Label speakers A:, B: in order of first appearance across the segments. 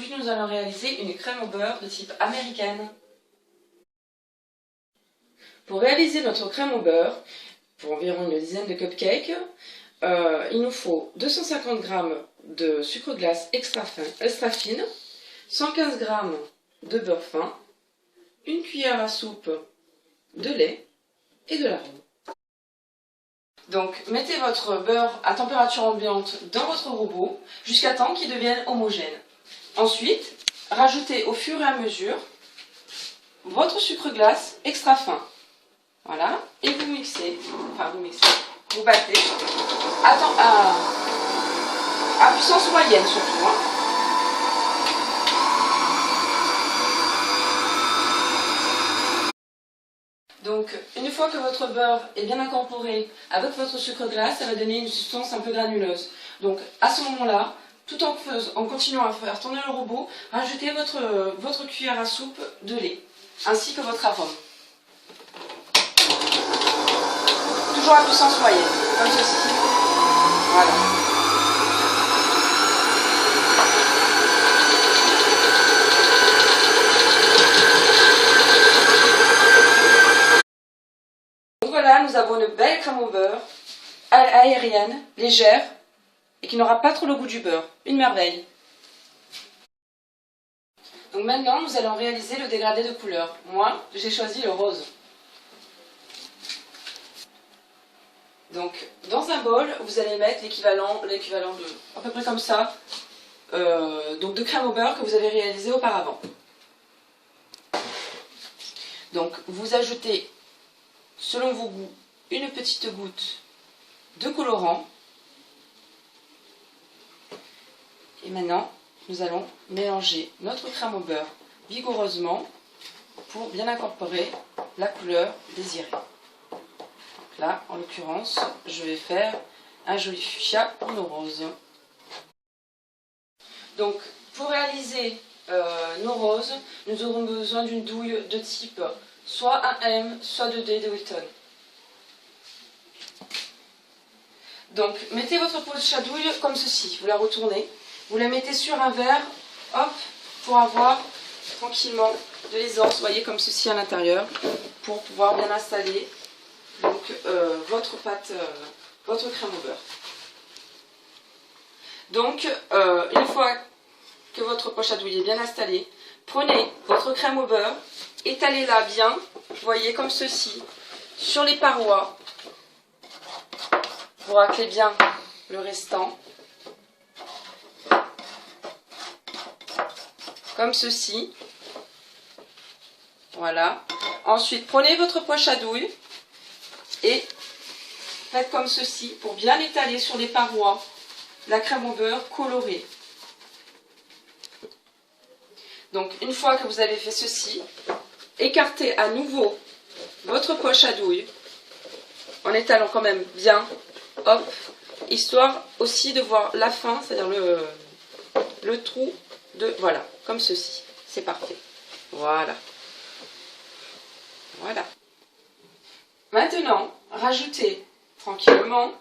A: Aujourd'hui, nous allons réaliser une crème au beurre de type américaine. Pour réaliser notre crème au beurre, pour environ une dizaine de cupcakes, il nous faut 250 g de sucre glace extra fine, 115 g de beurre fin, une cuillère à soupe de lait et de l'arôme. Donc, mettez votre beurre à température ambiante dans votre robot jusqu'à temps qu'il devienne homogène. Ensuite, rajoutez au fur et à mesure votre sucre glace extra fin. Voilà, et vous mixez, vous battez à puissance moyenne surtout. Donc, une fois que votre beurre est bien incorporé avec votre sucre glace, ça va donner une substance un peu granuleuse. Donc, à ce moment-là, tout en continuant à faire tourner le robot, rajoutez votre cuillère à soupe de lait, ainsi que votre arôme. Toujours à puissance moyenne, comme ceci. Voilà. Voilà, nous avons une belle crème au beurre, aérienne, légère, et qui n'aura pas trop le goût du beurre. Une merveille. Donc maintenant, nous allons réaliser le dégradé de couleur. Moi, j'ai choisi le rose. Donc, dans un bol, vous allez mettre l'équivalent de, à peu près comme ça, donc de crème au beurre que vous avez réalisé auparavant. Donc, vous ajoutez, selon vos goûts, une petite goutte de colorant. Et maintenant, nous allons mélanger notre crème au beurre vigoureusement pour bien incorporer la couleur désirée. Donc là, en l'occurrence, je vais faire un joli fuchsia pour nos roses. Donc, pour réaliser nos roses, nous aurons besoin d'une douille de type soit 1M, soit 2D de Wilton. Donc, mettez votre poche à douille comme ceci, vous la retournez, vous la mettez sur un verre, hop, pour avoir tranquillement de l'aisance, voyez, comme ceci à l'intérieur, pour pouvoir bien installer donc, votre pâte, votre crème au beurre. Donc, une fois que votre poche à douille est bien installée, prenez votre crème au beurre, étalez-la bien, vous voyez, comme ceci, sur les parois. Vous raclez bien le restant, comme ceci. Voilà. Ensuite, prenez votre poche à douille et faites comme ceci pour bien étaler sur les parois la crème au beurre colorée. Donc, une fois que vous avez fait ceci, écartez à nouveau votre poche à douille en étalant quand même bien. Hop, histoire aussi de voir la fin, c'est-à-dire le trou de... Voilà, comme ceci. C'est parfait. Voilà. Voilà. Maintenant, rajoutez tranquillement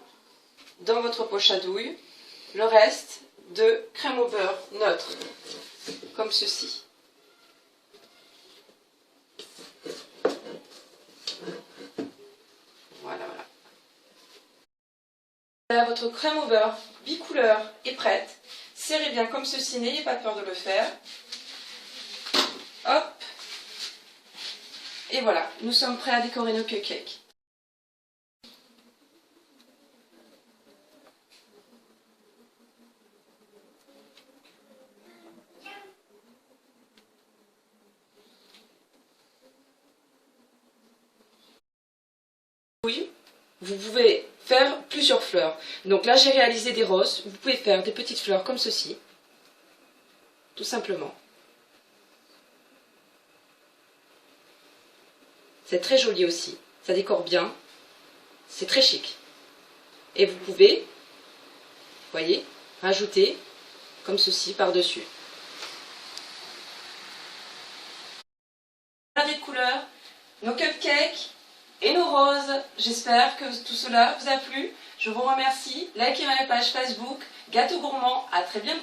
A: dans votre poche à douille le reste de crème au beurre neutre, comme ceci. Voilà, voilà. Voilà, votre crème au beurre bicouleur est prête. Serrez bien comme ceci, n'ayez pas peur de le faire. Hop. Et voilà, nous sommes prêts à décorer nos cupcakes. Oui, vous pouvez faire plusieurs fleurs. Donc là, j'ai réalisé des roses. Vous pouvez faire des petites fleurs comme ceci. Tout simplement. C'est très joli aussi. Ça décore bien. C'est très chic. Et vous pouvez, voyez, rajouter comme ceci par-dessus. Des couleurs, nos cupcakes et nos roses. J'espère que tout cela vous a plu. Je vous remercie. Likez ma page Facebook Gâteau Gourmand. À très bientôt.